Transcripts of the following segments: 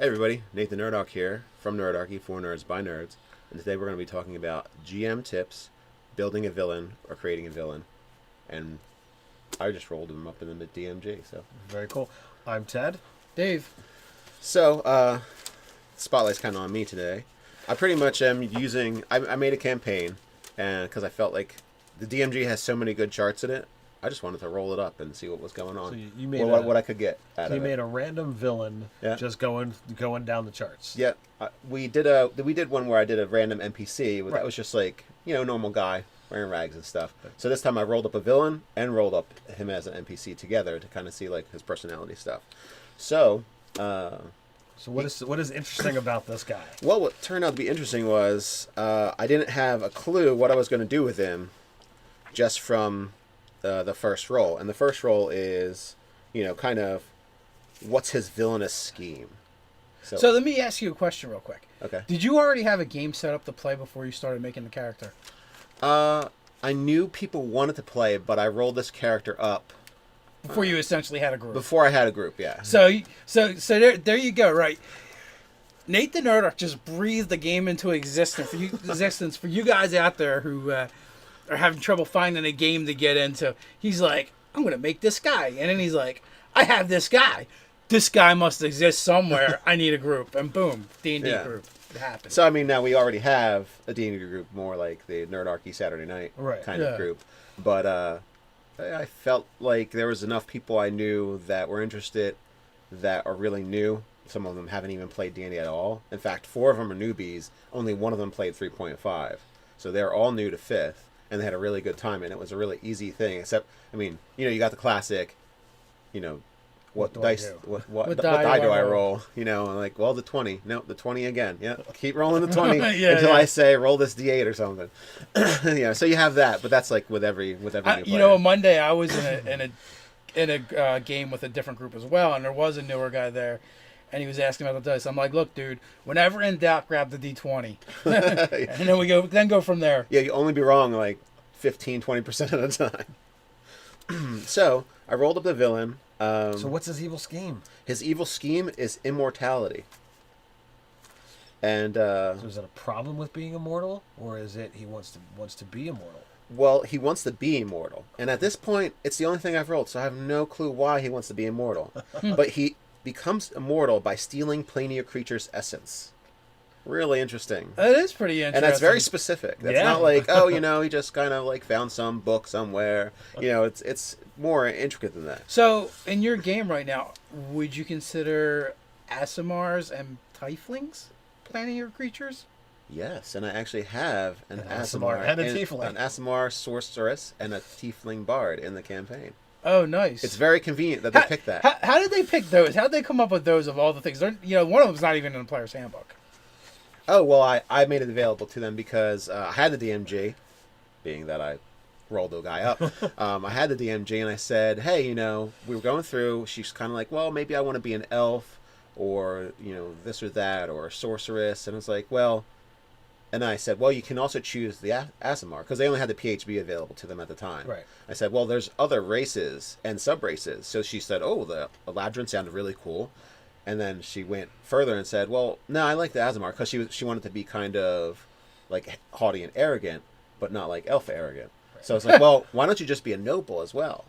Hey everybody, Nathan Nerdarchy here from Nerdarchy for Nerds by Nerds, and today we're going to be talking about GM tips, building a villain or creating a villain, and I just rolled them up in the DMG. So very cool. I'm Ted. Dave. So spotlight's kind of on me today. I pretty much am using. I made a campaign, and because I felt like the DMG has so many good charts in it, I just wanted to roll it up and see what was going on. So you made what I could get out of it. You made a random villain, just going down the charts. Yeah, we did one where I did a random NPC. That was just like normal guy wearing rags and stuff. So this time I rolled up a villain and rolled up him as an NPC together to kind of see like his personality stuff. So. So what is interesting about this guy? Well, what turned out to be interesting was I didn't have a clue what I was going to do with him, just from the first roll. And the first roll is, kind of what's his villainous scheme. So let me ask you a question real quick. Okay. Did you already have a game set up to play before you started making the character? I knew people wanted to play, but I rolled this character up before you essentially had a group. Before I had a group, yeah. So there you go, right? Nate the Nerdarchy just breathed the game into existence for you guys out there who are having trouble finding a game to get into. He's like, I'm going to make this guy. And then he's like, I have this guy. This guy must exist somewhere. I need a group. And boom, D&D group. It happened. So, I mean, now we already have a D&D group, more like the Nerdarchy Saturday Night kind of group. But I felt like there was enough people I knew that were interested that are really new. Some of them haven't even played D&D at all. In fact, 4 of them are newbies. Only one of them played 3.5. So they're all new to 5th. And they had a really good time, and it was a really easy thing. Except, I mean, you got the classic, what dice, what die do I roll? Like, well, the 20. No, the 20 again. Yeah, keep rolling the 20 until I say roll this D8 or something. So you have that, but that's like with every new player. Monday I was in a game with a different group as well, and there was a newer guy there. And he was asking about the dice. I'm like, look, dude, whenever in doubt, grab the D20. And then go from there. Yeah, you only be wrong like 15-20% of the time. So I rolled up the villain. So what's his evil scheme? His evil scheme is immortality. And so is it a problem with being immortal, or is it he wants to be immortal? Well, he wants to be immortal. And at this point, it's the only thing I've rolled, so I have no clue why he wants to be immortal. But he becomes immortal by stealing planier creatures' essence. Really interesting. That is pretty interesting. And that's very specific. That's not like, he just kind of like found some book somewhere. It's more intricate than that. So, in your game right now, would you consider Aasimars and Tieflings planier creatures? Yes, and I actually have an Aasimar and a Tiefling. An Aasimar sorceress and a Tiefling bard in the campaign. Oh, nice. It's very convenient that they picked that. How did they pick those? How did they come up with those of all the things? One of them's not even in the player's handbook. Oh, well, I made it available to them because I had the DMG, being that I rolled the guy up. I had the DMG and I said, hey, we were going through. She's kind of like, well, maybe I want to be an elf or, this or that or a sorceress. And it's like, well... And I said, well, you can also choose the Aasimar, because they only had the PHB available to them at the time. Right. I said, well, there's other races and sub-races. So she said, oh, the Eladrin sounded really cool. And then she went further and said, well, no, I like the Aasimar, because she wanted to be kind of like haughty and arrogant, but not like elf arrogant. Right. So I was like, well, why don't you just be a noble as well?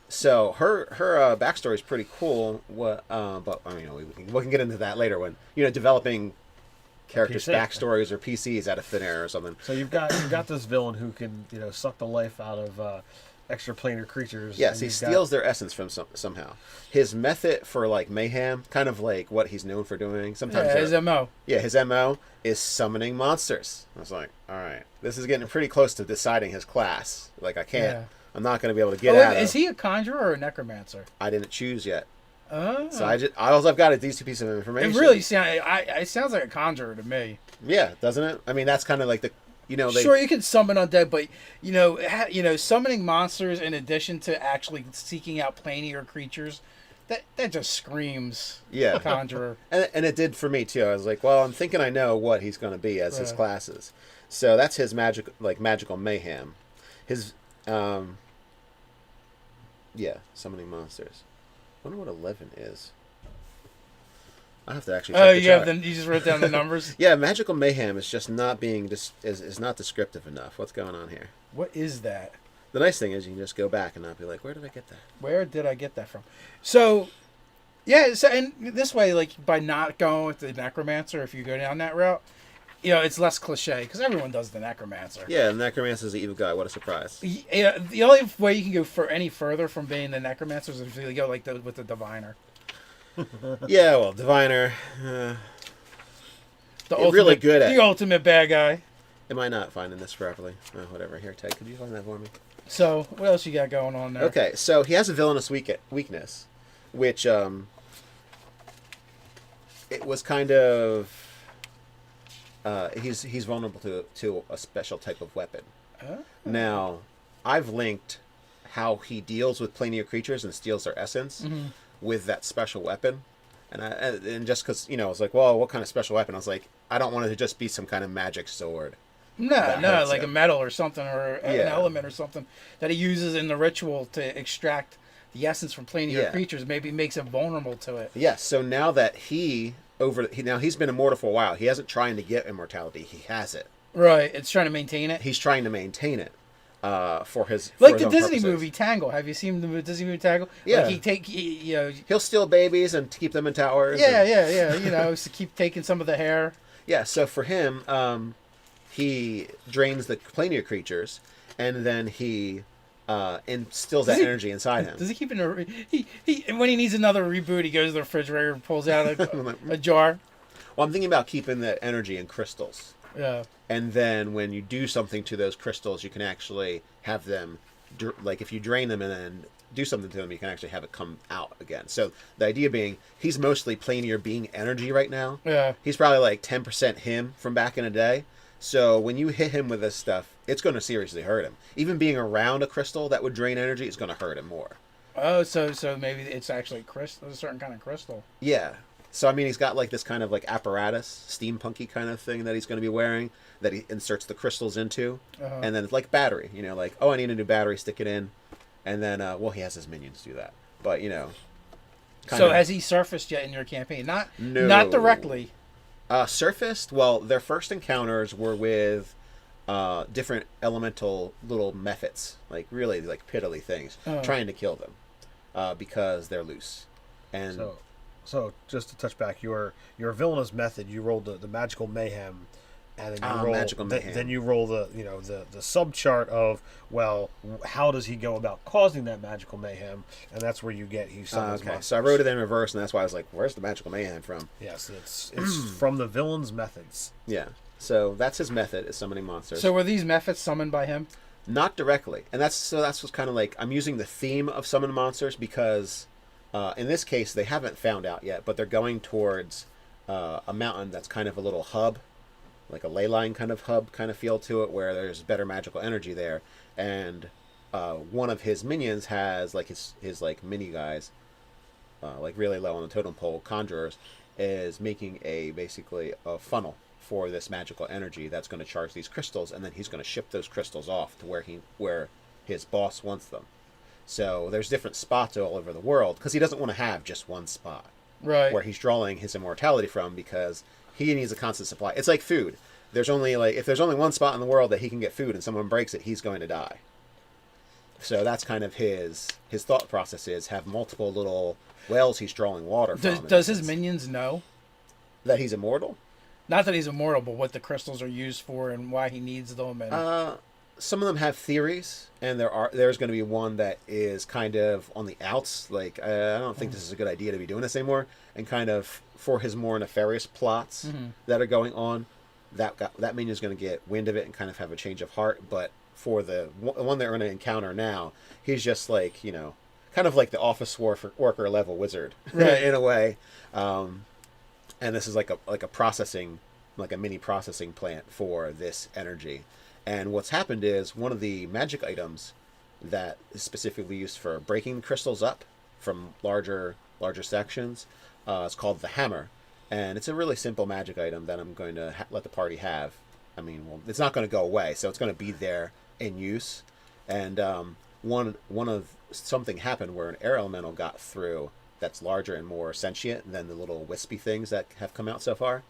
So her backstory is pretty cool. But I mean, we can get into that later when developing characters' backstories or PCs out of thin air or something. So you've got this villain who can suck the life out of extraplanar creatures. Yes, he steals their essence from somehow. His method for like mayhem, kind of like what he's known for doing. Sometimes his MO. Yeah, his MO is summoning monsters. I was like, all right, this is getting pretty close to deciding his class. Like I can't. Yeah. I'm not going to be able to get out. Is he a conjurer or a necromancer? I didn't choose yet. So all I've got is these 2 pieces of information. It really sounds like a conjurer to me. Yeah, doesn't it? I mean, that's kind of like the, sure, you can summon undead, but summoning monsters in addition to actually seeking out planier creatures, that just screams conjurer. And it did for me too. I was like, well, I'm thinking I know what he's going to be as his classes. So that's his magical mayhem. His summoning monsters. I wonder what 11 is. I have to actually check the chart. You just wrote down the numbers? Yeah, magical mayhem is just not being is not descriptive enough. What's going on here? What is that? The nice thing is you can just go back and not be like, where did I get that? Where did I get that from? So, yeah, and this way, like, by not going with the necromancer, if you go down that route, it's less cliche, because everyone does the necromancer. Yeah, the necromancer's the evil guy. What a surprise. Yeah, the only way you can go any further from being the necromancer is if you go with the diviner. Yeah, well, diviner, Really good at the ultimate bad guy. Am I not finding this properly? Oh, whatever. Here, Ted, could you find that for me? So, what else you got going on there? Okay, so he has a villainous weakness, which it was kind of he's vulnerable to a special type of weapon. Oh. Now, I've linked how he deals with planar creatures and steals their essence with that special weapon, and just because I was like, well, what kind of special weapon? I was like, I don't want it to just be some kind of magic sword. No, like a metal or something, or an element or something that he uses in the ritual to extract the essence from planar creatures. Maybe makes him vulnerable to it. Yes. So now that he's been immortal for a while. He isn't trying to get immortality. He has it. Right. It's trying to maintain it. He's trying to maintain it for his like for the his Disney purposes. movie Tangle. Have you seen the Disney movie Tangle? Yeah. Like he'll steal babies and keep them in towers. Yeah. To keep taking some of the hair. Yeah. So for him, he drains the planar creatures, and then he instills that energy inside him. Does he keep he when he needs another reboot, he goes to the refrigerator and pulls out a jar? Well, I'm thinking about keeping the energy in crystals. Yeah. And then when you do something to those crystals, you can actually have them, like if you drain them and then do something to them, you can actually have it come out again. So the idea being, he's mostly planar being energy right now. Yeah. He's probably like 10% him from back in the day. So when you hit him with this stuff, it's going to seriously hurt him. Even being around a crystal that would drain energy is going to hurt him more. Oh, so maybe it's actually a certain kind of crystal. Yeah. So, I mean, he's got like this kind of like apparatus, steampunky kind of thing that he's going to be wearing that he inserts the crystals into. Uh-huh. And then it's like battery, like, oh, I need a new battery, stick it in. And then, he has his minions do that. But, So has he surfaced yet in your campaign? No. Not directly. Surfaced? Well, their first encounters were with different elemental little mephits, like really like piddly things, trying to kill them because they're loose. And so just to touch back, your villainous method, you rolled the magical mayhem, and then you roll magical mayhem. Then you roll the sub chart of, well, how does he go about causing that magical mayhem, and that's where you get he summons monsters. So I wrote it in reverse, and that's why I was like, where's the magical mayhem from? Yes, it's from the villain's methods. Yeah. So that's his method, is summoning monsters. So were these methods summoned by him? Not directly. And that's what's kind of like, I'm using the theme of summon monsters because in this case they haven't found out yet, but they're going towards a mountain that's kind of a little hub, like a ley line kind of hub kind of feel to it, where there's better magical energy there. And one of his minions has like his like mini guys, like really low on the totem pole, conjurers, is making basically a funnel for this magical energy that's going to charge these crystals, and then he's going to ship those crystals off to where his boss wants them. So there's different spots all over the world because he doesn't want to have just one spot, right, where he's drawing his immortality from, because he needs a constant supply. It's like food. If there's only one spot in the world that he can get food and someone breaks it, he's going to die. So that's kind of his thought process, is have multiple little wells he's drawing water from. Does his minions know that he's immortal? Not that he's immortal, but what the crystals are used for and why he needs them. And some of them have theories, and there's going to be one that is kind of on the outs. Like, I don't think this is a good idea to be doing this anymore. And kind of for his more nefarious plots that are going on, that minion's going to get wind of it and kind of have a change of heart. But for the one they're going to encounter now, he's just like, kind of like the office worker level wizard, right, in a way. And this is like a processing, like a mini processing plant for this energy. And what's happened is one of the magic items that is specifically used for breaking crystals up from larger sections is called the hammer. And it's a really simple magic item that I'm going to let the party have. I mean, well, it's not going to go away, so it's going to be there in use. And something happened where an air elemental got through that's larger and more sentient than the little wispy things that have come out so far.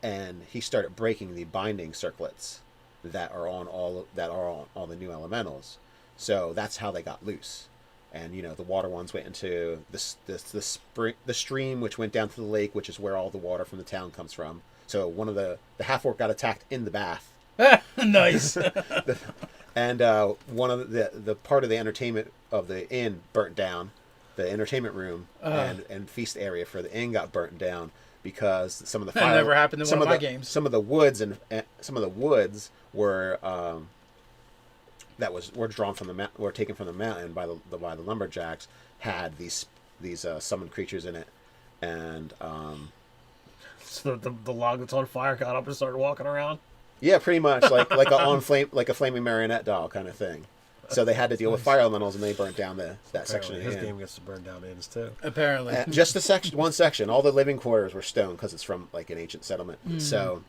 And he started breaking the binding circlets that are on all the new elementals. So that's how they got loose. And the water ones went into the stream, which went down to the lake, which is where all the water from the town comes from. So one of the half-orc got attacked in the bath. Nice. And one of the part of the entertainment of the inn burnt down. The entertainment room and feast area for the inn got burnt down because some of the fire. That never happened in one of my games. Some of the woods were were drawn from were taken from the mountain by the lumberjacks, had these summoned creatures in it, and so the log that's on fire got up and started walking around. Yeah, pretty much like a flaming marionette doll kind of thing. So they had to deal with fire elementals, and they burnt down that section of the inn. His game gets to burn down inns too. Apparently, just one section. All the living quarters were stone because it's from like an ancient settlement. So,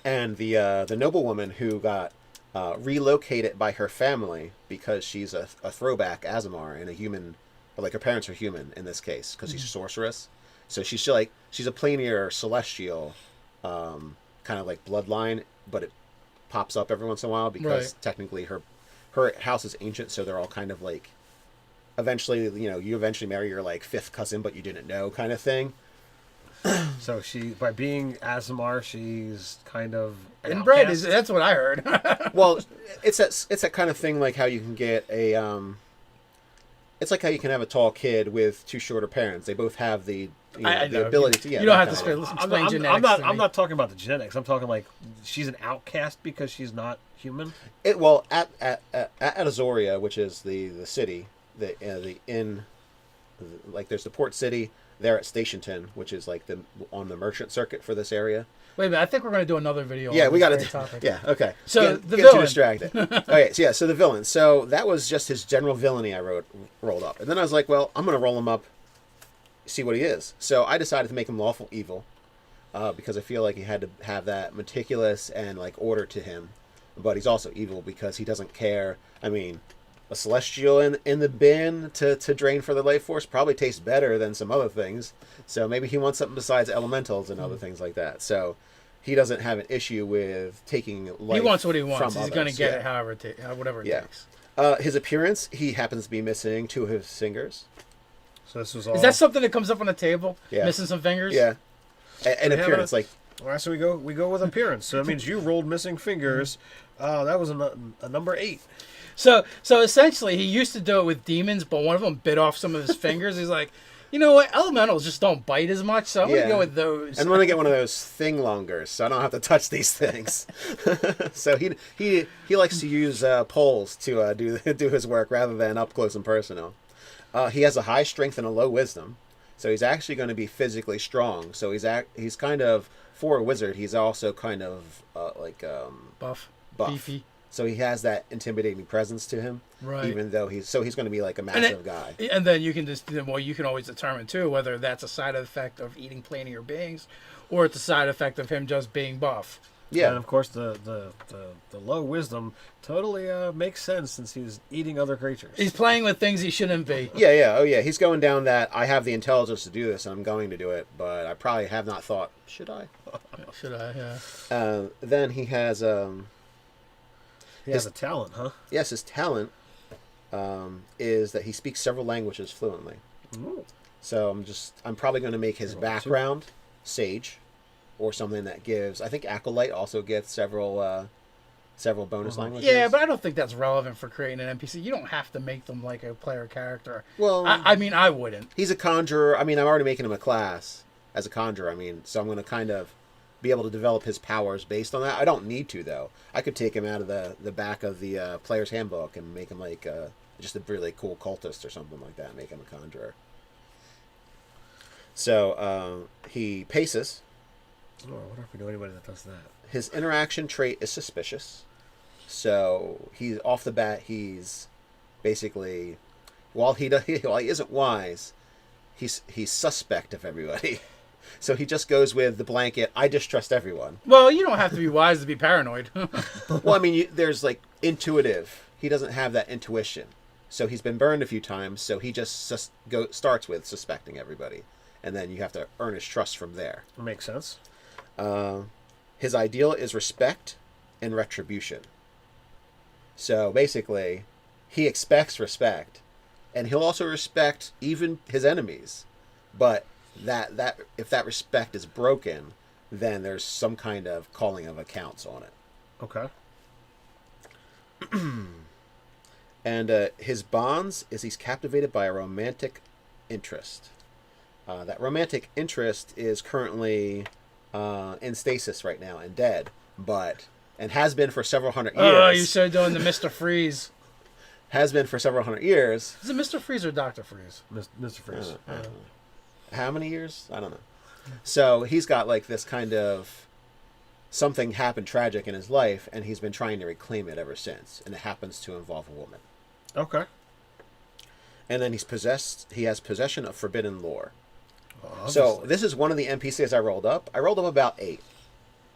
and the noblewoman who got relocated by her family because she's a throwback Azamar and a human, like her parents are human in this case because she's a sorceress. So she's a planar celestial, kind of like bloodline, but it pops up every once in a while because technically her house is ancient, so they're all kind of like, eventually, you eventually marry your like fifth cousin, but you didn't know kind of thing. So by being Azamar, she's kind of inbred. That's what I heard. Well, it's that kind of thing like how you can get it's like how you can have a tall kid with two shorter parents. They both have the the ability to. You don't have to explain genetics. I'm not talking about the genetics. I'm talking like she's an outcast because she's not human. At Azoria, which is the city, the inn, like there's the port city. They're at Stationton, which is like on the merchant circuit for this area. Wait a minute, I think we're going to do another video. Yeah, we got to. Topic. Yeah, okay. So get the villain. Too distracted. Okay, so the villain. So that was just his general villainy I rolled up, and then I was like, well, I'm going to roll him up, see what he is. So I decided to make him lawful evil, because I feel like he had to have that meticulous and like order to him, but he's also evil because he doesn't care. I mean, a celestial in the bin to drain for the life force probably tastes better than some other things. So maybe he wants something besides elementals and other things like that. So he doesn't have an issue with taking life. He wants what he wants. He's going to get it whatever it takes. His appearance, he happens to be missing two of his fingers. So this was all. Is that something that comes up on the table? Yeah. Missing some fingers? Yeah. And appearance, like. All right, so we go with appearance. So that means you rolled missing fingers. That was a number 8. So essentially, he used to do it with demons, but one of them bit off some of his fingers. He's like, you know what? Elementals just don't bite as much, so I'm going to go with those. And I'm going to get one of those thing longers, so I don't have to touch these things. So he likes to use poles to do his work rather than up close and personal. He has a high strength and a low wisdom, so he's actually going to be physically strong. So he's kind of, for a wizard, he's also kind of buff, beefy. So he has that intimidating presence to him, right? Even though he's going to be like a massive guy. And then you can you can always determine too whether that's a side effect of eating planier beings, or it's a side effect of him just being buff. Yeah, and of course the low wisdom totally makes sense since he's eating other creatures. He's playing with things he shouldn't be. Yeah, oh yeah. He's going down that I have the intelligence to do this and I'm going to do it, but I probably have not thought, should I? Should I? Yeah. Then he has He has a talent, huh? Yes, his talent is that he speaks several languages fluently. Ooh. So I'm probably going to make his background sage, or something that gives. I think acolyte also gets several bonus languages. Yeah, but I don't think that's relevant for creating an NPC. You don't have to make them like a player character. Well, I mean, I wouldn't. He's a conjurer. I mean, I'm already making him a class as a conjurer. I mean, so I'm going to kind of be able to develop his powers based on that. I don't need to, though. I could take him out of the back of the player's handbook and make him like just a really cool cultist or something like that. Make him a conjurer. So he paces. Oh, I wonder if we know anybody that does that. His interaction trait is suspicious. So he's off the bat. He's basically, while he isn't wise, he's suspect of everybody. So he just goes with the blanket, I distrust everyone. Well, you don't have to be wise to be paranoid. Well, I mean, there's like intuitive. He doesn't have that intuition. So he's been burned a few times, so he just starts with suspecting everybody. And then you have to earn his trust from there. Makes sense. His ideal is respect and retribution. So basically, he expects respect, and he'll also respect even his enemies. But that if that respect is broken, then there's some kind of calling of accounts on it. Okay. And his bonds is he's captivated by a romantic interest. That romantic interest is currently in stasis right now and dead, and has been for several hundred years. Oh, you started doing the Mr. Freeze. Has been for several hundred years. Is it Mr. Freeze or Dr. Freeze? Mr. Freeze. I don't know. How many years? I don't know. So he's got like this kind of something happened tragic in his life, and he's been trying to reclaim it ever since, and it happens to involve a woman. Okay. And then he has possession of forbidden lore. Obviously. So this is one of the NPCs I rolled up. I rolled up about 8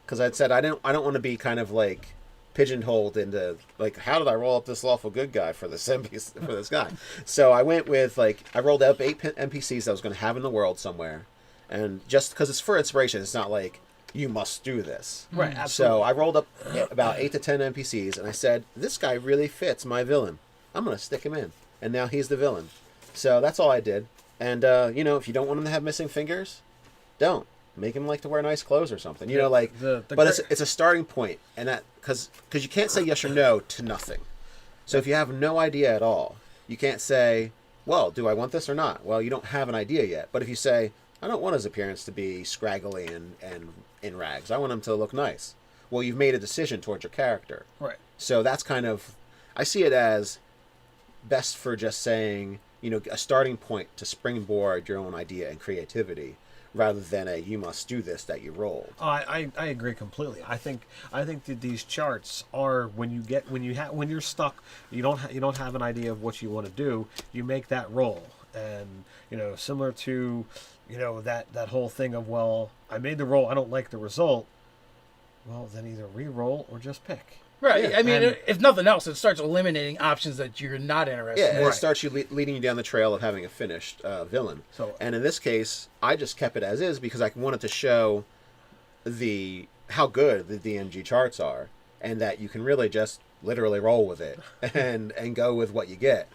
because I'd said I don't want to be kind of like pigeonholed into like, how did I roll up this lawful good guy for this NPC, for this guy? So I went with I rolled up 8 NPCs that I was going to have in the world somewhere, and just because it's for inspiration, it's not like you must do this. Right. Absolutely. So I rolled up about 8 to 10 NPCs, and I said, this guy really fits my villain. I'm going to stick him in, and now he's the villain. So that's all I did. And if you don't want him to have missing fingers, don't make him like to wear nice clothes or something. But it's a starting point, and that because you can't say yes or no to nothing. So if you have no idea at all, you can't say, well, do I want this or not? Well, you don't have an idea yet. But if you say, I don't want his appearance to be scraggly and in rags, I want him to look nice. Well, you've made a decision towards your character. Right. So that's kind of, I see it as best for just saying, a starting point to springboard your own idea and creativity, rather than a you must do this that you rolled. I agree completely. I think that these charts are when you're stuck, you don't have an idea of what you want to do, you make that roll, and similar to that whole thing of, well, I made the roll, I don't like the result. Well, then either re-roll or just pick. Right. Yeah. I mean, if nothing else, it starts eliminating options that you're not interested in. Yeah, and it starts leading you down the trail of having a finished villain. And in this case, I just kept it as is because I wanted to show how good the DMG charts are, and that you can really just literally roll with it and go with what you get.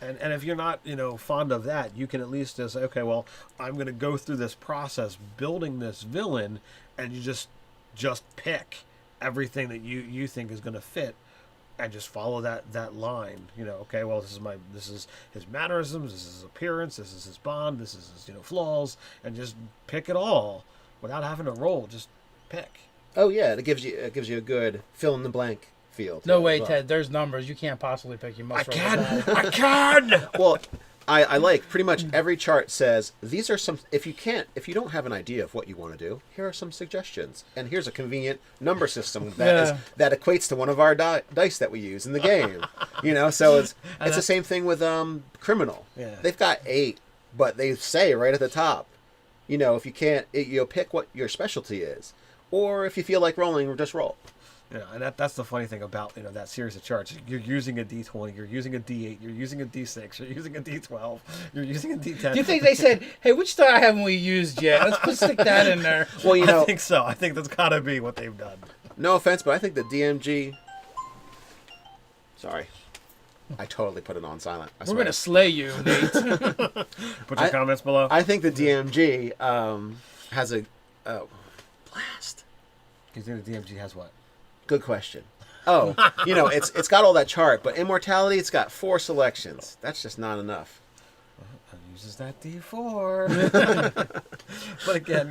And if you're not, fond of that, you can at least just say, okay, well, I'm going to go through this process building this villain, and you just pick everything that you think is going to fit, and just follow that line. Okay, well, this is his mannerisms, this is his appearance, this is his bond, this is his flaws, and just pick it all without having to roll. Just pick. Oh yeah, it gives you a good fill in the blank feel. No way, Ted. There's numbers you can't possibly pick. You must. I can. Well, I like pretty much every chart says these are some. If you don't have an idea of what you want to do, here are some suggestions, and here's a convenient number system that equates to one of our dice that we use in the game. So it's the same thing with criminal. Yeah. They've got 8, but they say right at the top, if you can't, pick what your specialty is, or if you feel like rolling, just roll. Yeah, and that's the funny thing about that series of charts. You're using a D20, you're using a D8, you're using a D6, you're using a D12, you're using a D10. Do you think they said, "Hey, which die haven't we used yet? Let's stick that in there"? Well, I think so. I think that's got to be what they've done. No offense, but I think the DMG. Sorry, I totally put it on silent. We're gonna slay you, Nate. Put your comments below. I think the DMG has a blast. You think the DMG has what? Good question. Oh, it's got all that chart, but immortality, it's got 4 selections. That's just not enough. It uses that D4. But again,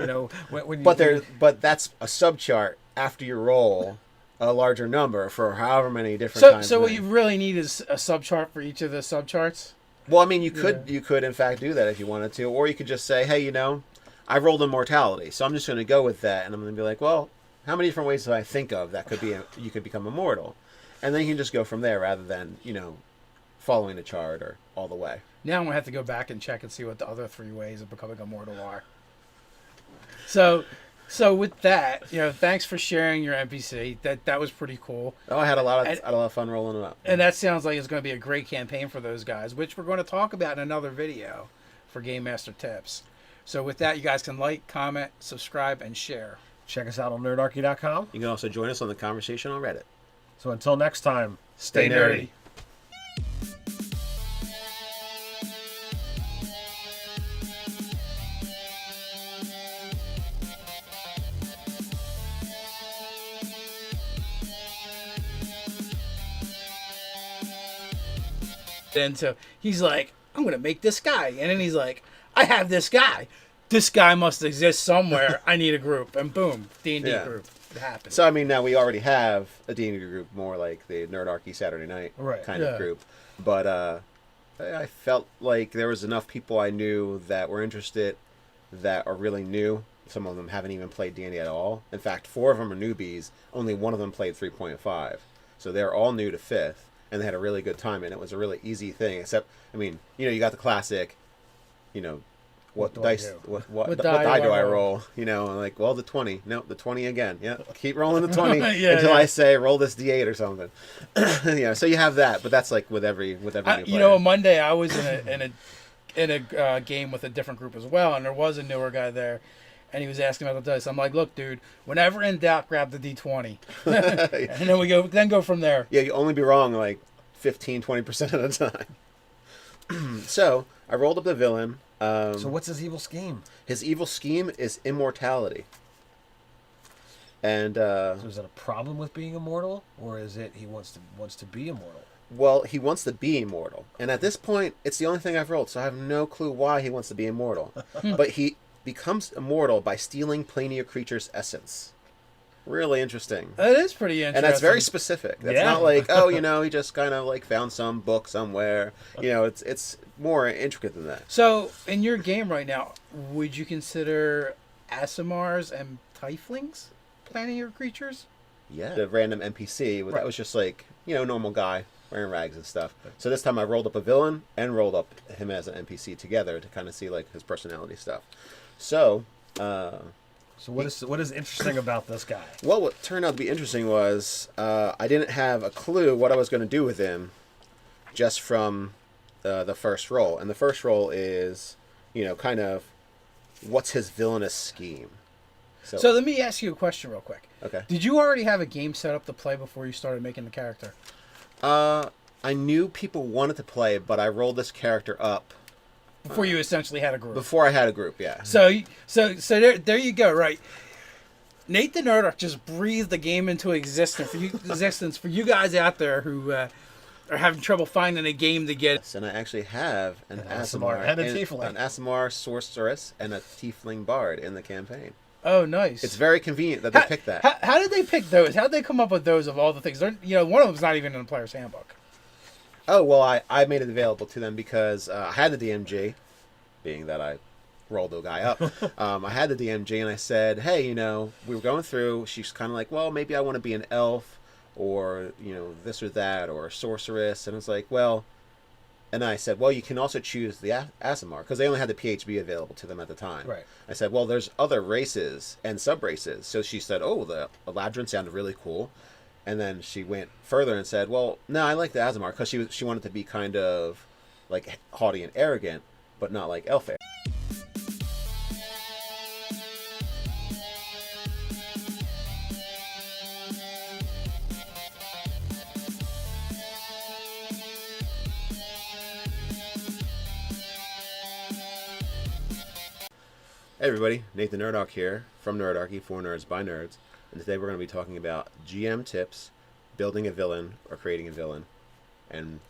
when you... But that's a subchart after you roll a larger number for however many different times. So what you really need is a subchart for each of the subcharts? Well, I mean, you could in fact do that if you wanted to, or you could just say, hey, I rolled immortality, so I'm just going to go with that, and I'm going to be like, well, how many different ways do I think of that you could become immortal? And then you can just go from there rather than, following the chart or all the way. Now I'm going to have to go back and check and see what the other 3 ways of becoming immortal are. So, So with that, thanks for sharing your NPC. That was pretty cool. Oh, I had a lot of fun rolling it up. And that sounds like it's going to be a great campaign for those guys, which we're going to talk about in another video for Game Master Tips. So with that, you guys can like, comment, subscribe, and share. Check us out on nerdarchy.com. You can also join us on the conversation on Reddit. So until next time, stay nerdy. And so he's like, I'm going to make this guy. And then he's like, I have this guy. This guy must exist somewhere. I need a group. And boom, D&D group. It happens. So, I mean, now we already have a D&D group, more like the Nerdarchy Saturday Night kind of group. But I felt like there was enough people I knew that were interested that are really new. Some of them haven't even played D&D at all. In fact, 4 of them are newbies. Only one of them played 3.5. So they're all new to 5th. And they had a really good time, and it was a really easy thing. Except, I mean, you got the classic, what dice, what die do I roll? Like, well, the 20. No, the 20 again. Yeah, keep rolling the 20 until I say roll this D8 or something. So you have that, but that's like with every new player. On Monday I was in a game with a different group as well, and there was a newer guy there. And he was asking about the dice. I'm like, look, dude, whenever in doubt, grab the D20. And then go from there. Yeah, you only be wrong like 15-20% of the time. So, I rolled up the villain. So what's his evil scheme? His evil scheme is immortality. And so is that a problem with being immortal? Or is it he wants to be immortal? Well, he wants to be immortal. And at this point, it's the only thing I've rolled, so I have no clue why he wants to be immortal. But he becomes immortal by stealing planar creatures' essence. Really interesting. That is pretty interesting. And that's very specific. That's not like, he just kind of like found some book somewhere. It's more intricate than that. So, in your game right now, would you consider Aasimars and Tieflings planar creatures? Yeah. The random NPC, that was just like, normal guy wearing rags and stuff. So this time I rolled up a villain and rolled up him as an NPC together to kind of see like his personality stuff. So, what is interesting about this guy? Well, what turned out to be interesting was I didn't have a clue what I was going to do with him just from the first roll. And the first roll is, kind of what's his villainous scheme. So let me ask you a question real quick. Okay. Did you already have a game set up to play before you started making the character? I knew people wanted to play, but I rolled this character up. Before you essentially had a group. Before I had a group, yeah. So there you go, right? Nate the Nerdarchy just breathed the game into existence for you guys out there who are having trouble finding a game to get. And I actually have an Aasimar and a Tiefling. An Aasimar sorceress and a Tiefling bard in the campaign. Oh, nice. It's very convenient that they picked that. How did they pick those? How did they come up with those of all the things? One of them's not even in the player's handbook. Oh, well, I made it available to them because I had the DMG, being that I rolled the guy up. I had the DMG and I said, hey, we were going through. She's kind of like, well, maybe I want to be an elf or, this or that or a sorceress. And it's like, well, and I said, well, you can also choose the Aasimar because they only had the PHB available to them at the time. Right. I said, well, there's other races and sub-races. So she said, oh, the Eladrin sounded really cool. And then she went further and said, well, no, I like the Aasimar because she wanted to be kind of like haughty and arrogant, but not like elf. Hey everybody, Nathan Nerdarchy here from Nerdarchy for Nerds by Nerds. And today we're going to be talking about GM tips, building a villain or creating a villain. And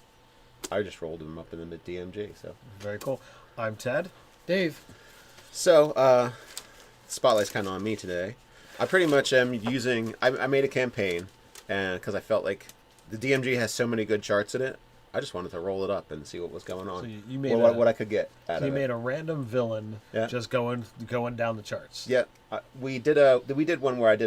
I just rolled them up in the DMG. So very cool. I'm Ted. Dave. So, spotlight's kind of on me today. I pretty much am using... I made a campaign, and because I felt like the DMG has so many good charts in it, I just wanted to roll it up and see what was going on. So you made what I could get out of it. You made a random villain just going down the charts. Yeah. We did one where I did